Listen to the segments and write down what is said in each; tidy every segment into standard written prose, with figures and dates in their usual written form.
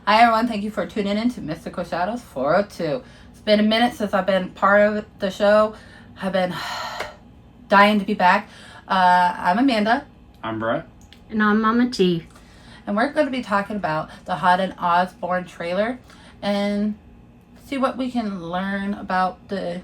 Hi everyone, thank you for tuning in to Mystical Shadows 402. It's been a minute since I've been part of the show. I've been dying to be back. I'm Amanda. I'm Brett. And I'm Mama T. And we're going to be talking about the haunted Osborne trailer and see what we can learn about the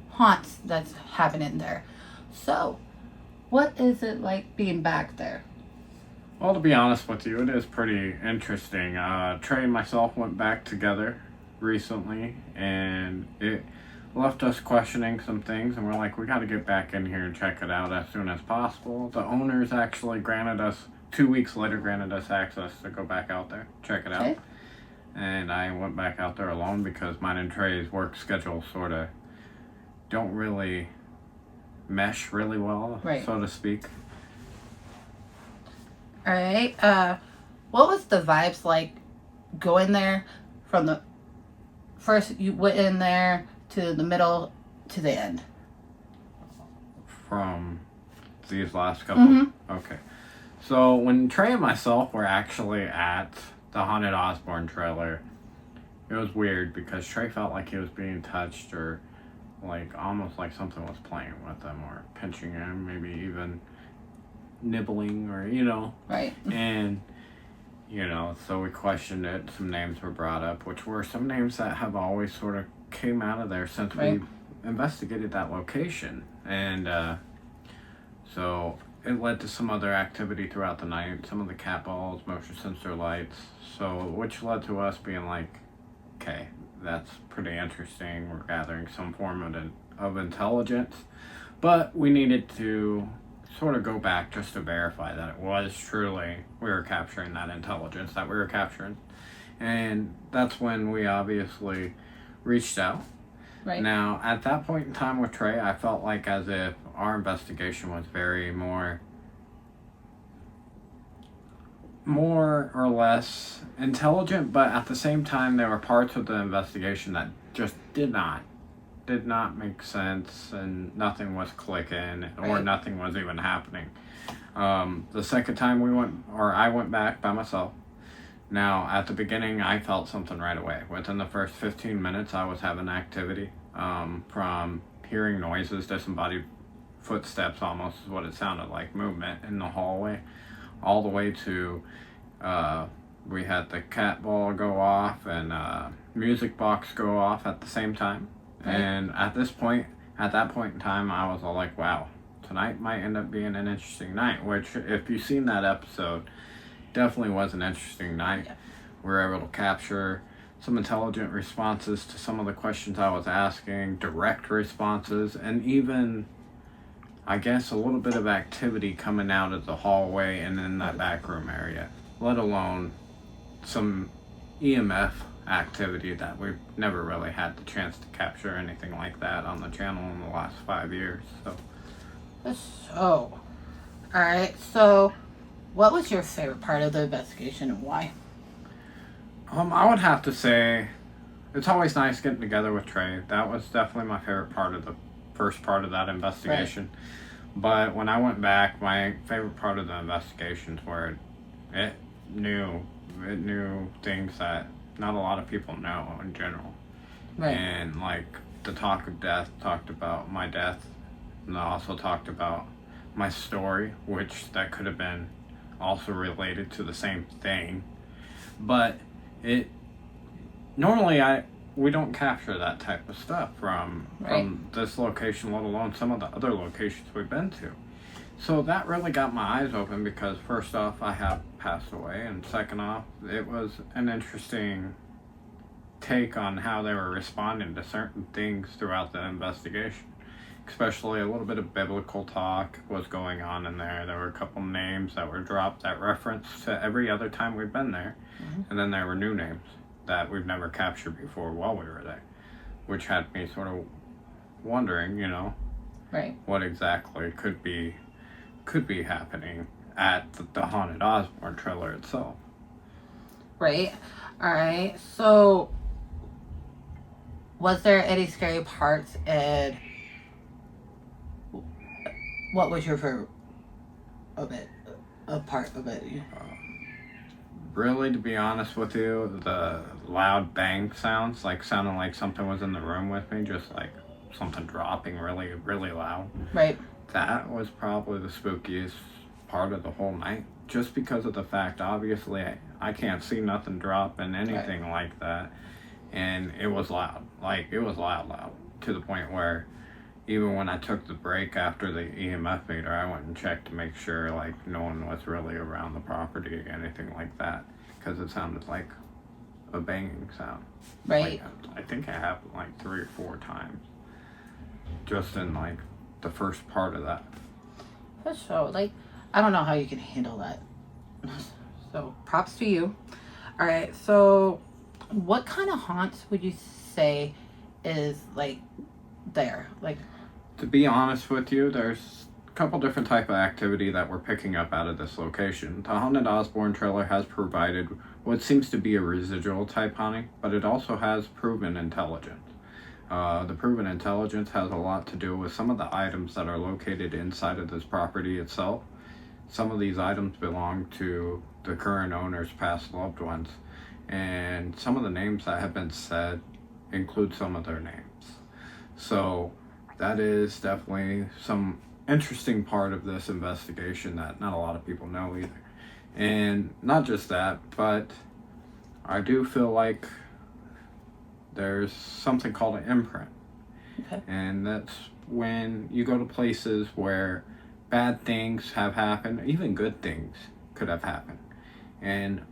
haunts that's happening there. So, what is it like being back there? Well, to be honest with you, it is pretty interesting. Trey and myself went back together recently, and it left us questioning some things, and we're like, we got to get back in here and check it out as soon as possible. The owners actually 2 weeks later, granted us access to go back out there, check it out. And I went back out there alone because mine and Trey's work schedule sort of don't really mesh really well, so to speak. All right. What was the vibes like going there from the first you went in there to the middle to the end? From these last couple? Mm-hmm. Okay. So when Trey and myself were actually at the Haunted Osborne trailer, it was weird because Trey felt like he was being touched or like almost like something was playing with him or pinching him, maybe even nibbling or Right. And so we questioned it. Some names were brought up, which were some names that have always sort of came out of there since we investigated that location. And so it led to some other activity throughout the night, some of the cat balls, motion sensor lights, so which led to us being like, okay, that's pretty interesting. We're gathering some form of intelligence, but we needed to sort of go back just to verify that it was truly we were capturing that intelligence that we were capturing. And that's when we obviously reached out. Right. Now, at that point in time with Trey, I felt like as if our investigation was very more or less intelligent, but at the same time there were parts of the investigation that just did not make sense, and nothing was clicking or nothing was even happening. The second time I went back by myself. Now, at the beginning, I felt something right away. Within the first 15 minutes, I was having activity, from hearing noises, disembodied footsteps almost is what it sounded like, movement in the hallway, all the way to we had the cat ball go off and music box go off at the same time. And at that point in time, I was all like, wow, tonight might end up being an interesting night, which if you've seen that episode, definitely was an interesting night. Yeah. We were able to capture some intelligent responses to some of the questions I was asking, direct responses, and even, I guess, a little bit of activity coming out of the hallway and in that back room area, let alone some EMF activity that we've never really had the chance to capture anything like that on the channel in the last 5 years. All right. So, what was your favorite part of the investigation and why? I would have to say it's always nice getting together with Trey. That was definitely my favorite part of the first part of that investigation. But when I went back, my favorite part of the investigations were it knew things that not a lot of people know in general. And like the talk of death talked about my death, and I also talked about my story, which that could have been also related to the same thing. But we don't capture that type of stuff from this location, let alone some of the other locations we've been to. So that really got my eyes open because first off, I have passed away, and second off, it was an interesting take on how they were responding to certain things throughout the investigation. Especially a little bit of biblical talk was going on in there. There were a couple names that were dropped that reference to every other time we've been there. And then there were new names that we've never captured before while we were there, which had me sort of wondering, what exactly could be happening at the Haunted Osborne trailer itself. Right. All right. So, was there any scary parts, and what was your favorite part of it? Really, to be honest with you, the loud bang sounds, like sounding like something was in the room with me, just like something dropping really, really loud. Right. That was probably the spookiest part of the whole night. Just because of the fact, obviously, I can't see nothing dropping, anything like that. And it was loud. Like, it was loud. To the point where even when I took the break after the EMF meter, I went and checked to make sure, like, no one was really around the property or anything like that. Because it sounded like a banging sound. Right. Like, I think it happened like 3 or 4 times. Just in, like, the first part of that. For sure. Like, I don't know how you can handle that. So, props to you. All right. So, what kind of haunts would you say is, like, there? Like, to be honest with you, there's a couple different type of activity that we're picking up out of this location. The haunted Osborne trailer has provided what seems to be a residual type haunting, but it also has proven intelligence. The proven intelligence has a lot to do with some of the items that are located inside of this property itself. Some of these items belong to the current owner's past loved ones, and some of the names that have been said include some of their names. So that is definitely some interesting part of this investigation that not a lot of people know either. And not just that, but I do feel like there's something called an imprint. okay. And that's when you go to places where bad things have happened, even good things could have happened. And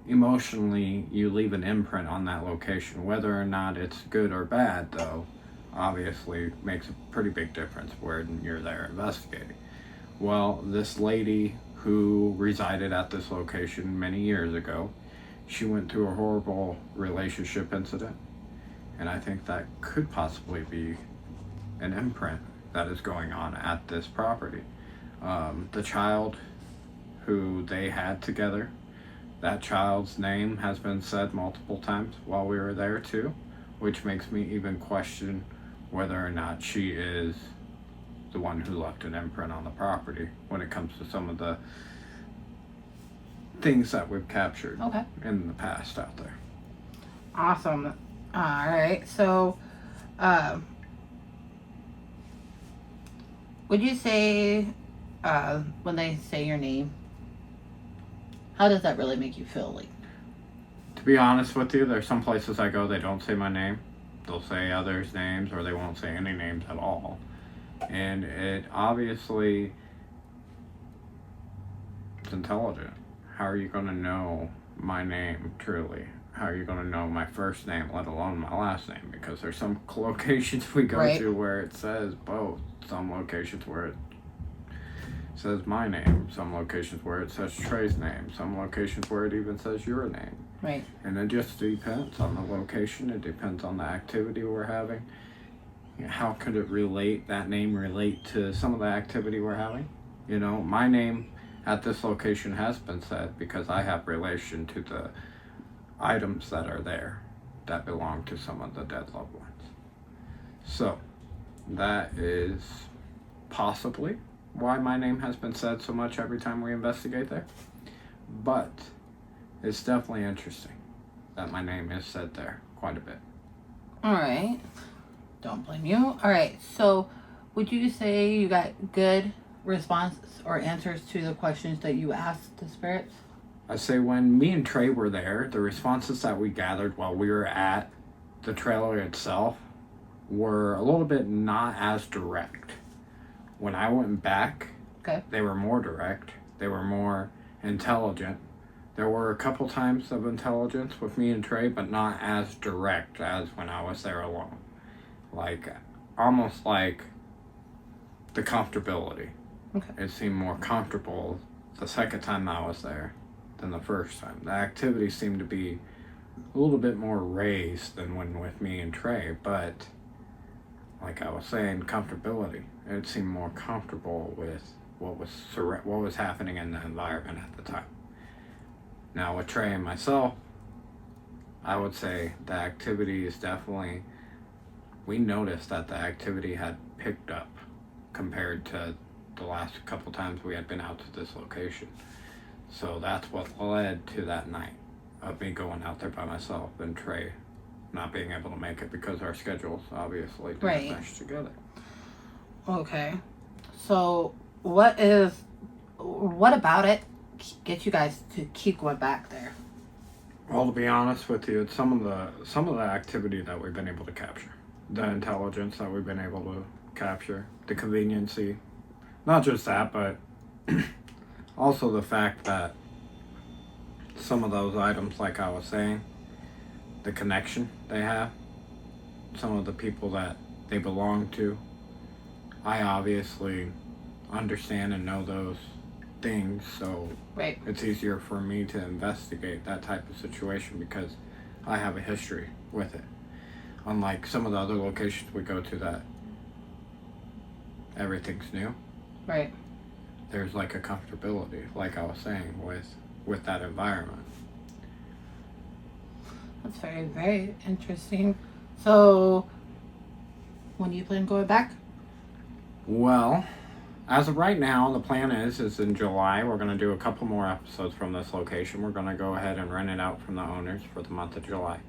emotionally, you leave an imprint on that location. Whether or not it's good or bad, though, obviously makes a pretty big difference when you're there investigating. Well, this lady who resided at this location many years ago, she went through a horrible relationship incident. And I think that could possibly be an imprint that is going on at this property. The child who they had together, that child's name has been said multiple times while we were there too, which makes me even question whether or not she is the one who left an imprint on the property when it comes to some of the things that we've captured in the past out there. Awesome. All right. So, would you say, when they say your name, how does that really make you feel? Like, to be honest with you, there's some places I go, they don't say my name. They'll say others' names, or they won't say any names at all. And it obviously, it's intelligent. How are you going to know my name truly? How are you going to know my first name, let alone my last name? Because there's some locations we go to where it says both. Some locations where it says my name. Some locations where it says Tre's name. Some locations where it even says your name. right. And it just depends on the location. It depends on the activity we're having. How could it relate, that name relate to some of the activity we're having? You know, my name at this location has been said because I have relation to the items that are there that belong to some of the dead loved ones. So that is possibly why my name has been said so much every time we investigate there. But it's definitely interesting that my name is said there quite a bit. All right. Don't blame you. All right. So, would you say you got good responses or answers to the questions that you asked the spirits? I say when me and Tre were there, the responses that we gathered while we were at the trailer itself were a little bit not as direct. When I went back, they were more direct. They were more intelligent. There were a couple times of intelligence with me and Tre, but not as direct as when I was there alone. Like, almost like the comfortability. It seemed more comfortable the second time I was there than the first time. The activity seemed to be a little bit more raised than when with me and Tre, but like I was saying, comfortability. It seemed more comfortable with what was happening in the environment at the time. Now with Tre and myself, I would say the activity is definitely, we noticed that the activity had picked up compared to the last couple times we had been out to this location. So that's what led to that night of me going out there by myself and Trey not being able to make it because our schedules obviously didn't mesh together. Okay. So what about it gets you guys to keep going back there? Well, to be honest with you, it's some of the activity that we've been able to capture, the intelligence that we've been able to capture, the conveniency, not just that, but also the fact that some of those items, like I was saying, the connection they have, some of the people that they belong to, I obviously understand and know those things, so it's easier for me to investigate that type of situation because I have a history with it. Unlike some of the other locations we go to that everything's new. Right. There's like a comfortability, like I was saying, with that environment. That's very, very interesting. So, when do you plan on going back? Well, as of right now, the plan is in July, we're going to do a couple more episodes from this location. We're going to go ahead and rent it out from the owners for the month of July.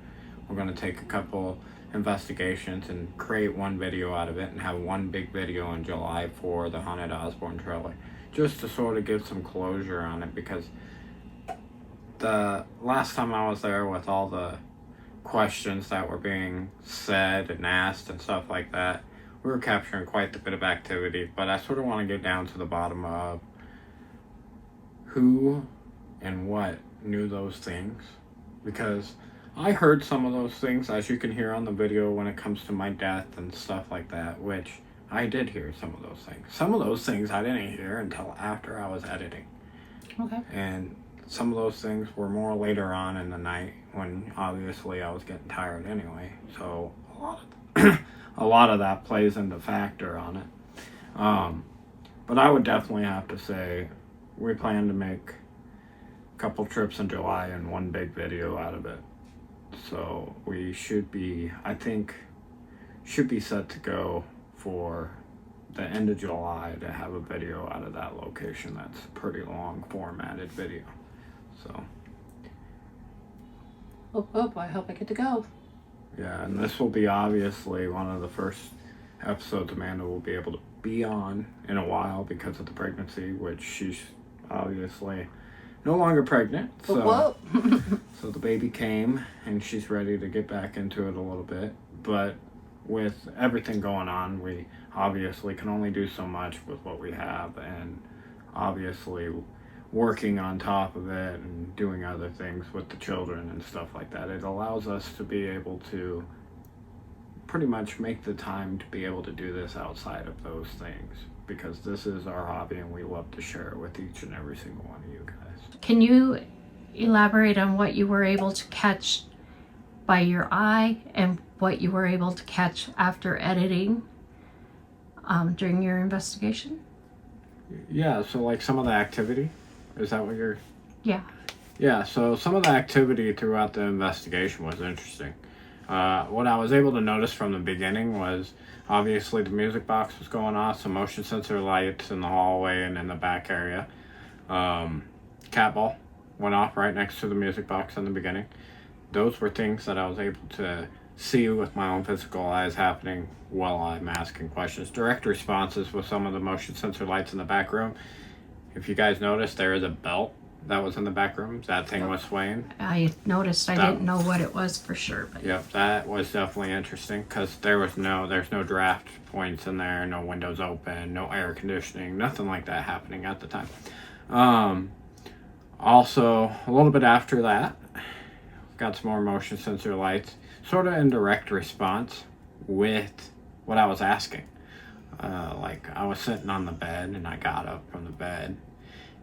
We're going to take a couple investigations and create one video out of it and have one big video in July for the Haunted Osborne trailer, just to sort of give some closure on it, because the last time I was there with all the questions that were being said and asked and stuff like that, we were capturing quite a bit of activity, but I sort of want to get down to the bottom of who and what knew those things, because I heard some of those things, as you can hear on the video, when it comes to my death and stuff like that, which I did hear some of those things. Some of those things I didn't hear until after I was editing. Okay. And some of those things were more later on in the night when obviously I was getting tired anyway. So a lot of that plays into factor on it. But I would definitely have to say we plan to make a couple trips in July and one big video out of it. So we should be set to go for the end of July to have a video out of that location. That's a pretty long formatted video. So. Oh, I hope I get to go. Yeah, and this will be obviously one of the first episodes Amanda will be able to be on in a while because of the pregnancy, which she's obviously no longer pregnant. So, so the baby came and she's ready to get back into it a little bit. But with everything going on, we obviously can only do so much with what we have, and obviously working on top of it and doing other things with the children and stuff like that, it allows us to be able to pretty much make the time to be able to do this outside of those things, because this is our hobby and we love to share it with each and every single one of you guys. Can you elaborate on what you were able to catch by your eye and what you were able to catch after editing during your investigation? Yeah, so like some of the activity, is that what you're... Yeah. Yeah, so some of the activity throughout the investigation was interesting. What I was able to notice from the beginning was obviously the music box was going off, some motion sensor lights in the hallway and in the back area. Cat ball went off right next to the music box in the beginning. Those were things that I was able to see with my own physical eyes happening while I'm asking questions. Direct responses with some of the motion sensor lights in the back room. If you guys noticed, there is a belt that was in the back room. That thing was swaying. I noticed. I didn't know what it was for sure. But yep, that was definitely interesting because there's no draft points in there, no windows open, no air conditioning, nothing like that happening at the time. Also, a little bit after that, got some more motion sensor lights, sort of in direct response with what I was asking. Like I was sitting on the bed and I got up from the bed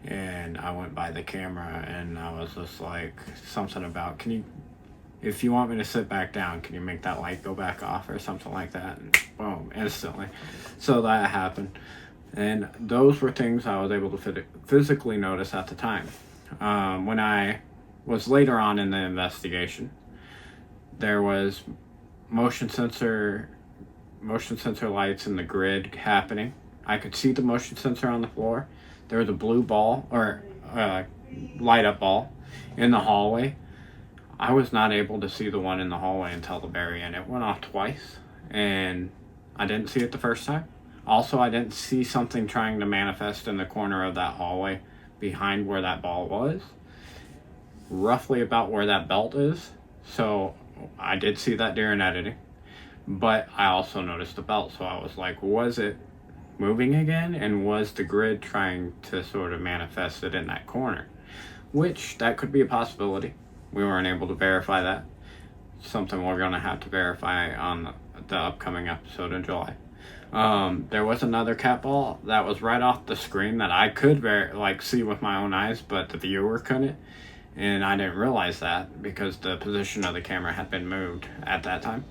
and I went by the camera and I was just like something about, if you want me to sit back down, can you make that light go back off or something like that? And boom, instantly. So that happened. And those were things I was able to physically notice at the time. When I was later on in the investigation, there was motion sensor lights in the grid happening. I could see the motion sensor on the floor. There was a blue ball or light up ball in the hallway. I was not able to see the one in the hallway until the very end. It went off twice, and I didn't see it the first time. Also, I didn't see something trying to manifest in the corner of that hallway behind where that ball was, roughly about where that belt is. So I did see that during editing, but I also noticed the belt. So I was like, was it moving again? And was the grid trying to sort of manifest it in that corner? Which, that could be a possibility. We weren't able to verify that. Something we're going to have to verify on the upcoming episode in July. There was another cat ball that was right off the screen that I could see with my own eyes, but the viewer couldn't. And I didn't realize that because the position of the camera had been moved at that time.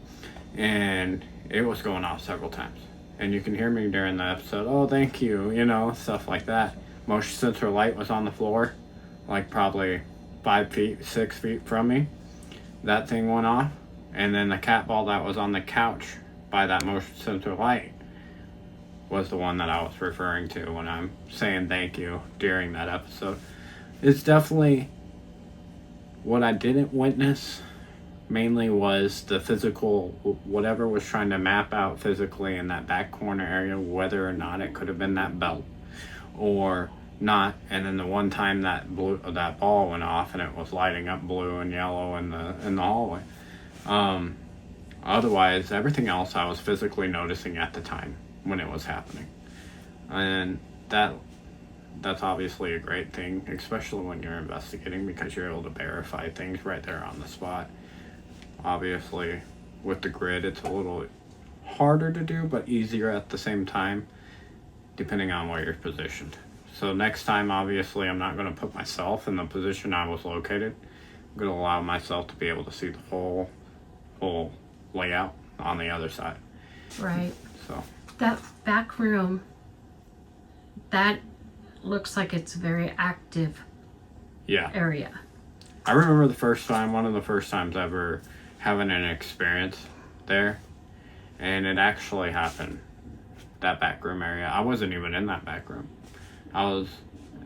And it was going off several times. And you can hear me during the episode, oh, thank you, stuff like that. Motion sensor light was on the floor, like probably 5 feet, 6 feet from me. That thing went off. And then the cat ball that was on the couch by that motion sensor light was the one that I was referring to when I'm saying thank you during that episode. It's definitely what I didn't witness mainly was the physical, whatever was trying to map out physically in that back corner area, whether or not it could have been that belt or not. And then the one time that ball went off and it was lighting up blue and yellow in the hallway. Otherwise, everything else I was physically noticing at the time when it was happening. And that's obviously a great thing, especially when you're investigating, because you're able to verify things right there on the spot. Obviously, with the grid, it's a little harder to do, but easier at the same time, depending on where you're positioned. So next time, obviously, I'm not going to put myself in the position I was located. I'm going to allow myself to be able to see the whole layout on the other side. Right. So that back room, that looks like it's a very active area. I remember one of the first times ever having an experience there, and it actually happened, that back room area. I wasn't even in that back room. I was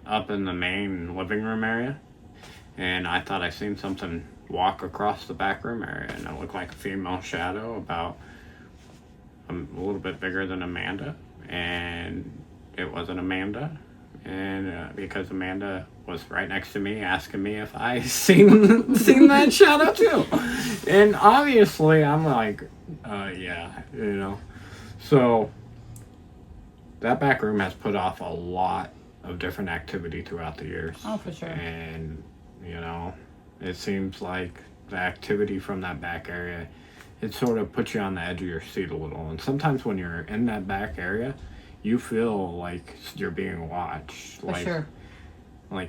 up in the main living room area, and I thought I seen something walk across the back room area, and it looked like a female shadow about a little bit bigger than Amanda, and it wasn't Amanda. And because Amanda was right next to me asking me if I seen that shadow too. And obviously I'm like, yeah, So that back room has put off a lot of different activity throughout the years. Oh, for sure. And, it seems like the activity from that back area, it sort of puts you on the edge of your seat a little. And sometimes when you're in that back area, you feel like you're being watched, like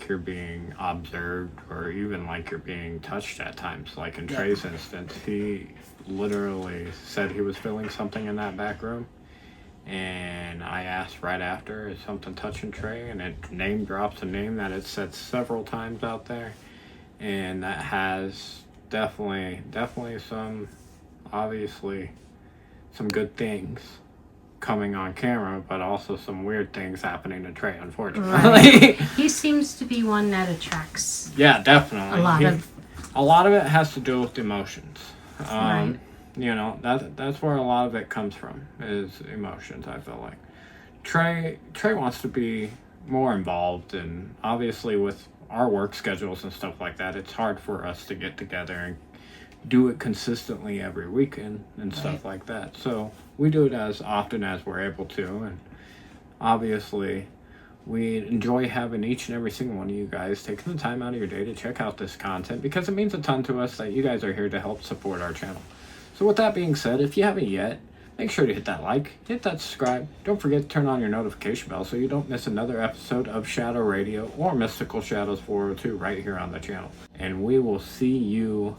you're being observed, or even like you're being touched at times. Like in Tre's instance, he literally said he was feeling something in that back room, and I asked right after, is something touching Tre? And it name drops a name that it said several times out there, and that has definitely some, obviously, some good things coming on camera, but also some weird things happening to Tre, unfortunately. Right. He seems to be one that attracts. Yeah, definitely. A lot of it has to do with emotions. Right. That's where a lot of it comes from, is emotions, I feel like. Tre wants to be more involved, and obviously with our work schedules and stuff like that, it's hard for us to get together and do it consistently every weekend and stuff like that. So we do it as often as we're able to, and obviously we enjoy having each and every single one of you guys taking the time out of your day to check out this content, because it means a ton to us that you guys are here to help support our channel. So with that being said, if you haven't yet, make sure to hit that like, hit that subscribe. Don't forget to turn on your notification bell so you don't miss another episode of Shadow Radio or Mystical Shadows 402 right here on the channel. And we will see you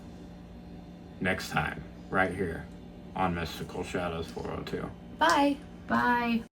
next time right here on Mystical Shadows 402. Bye. Bye.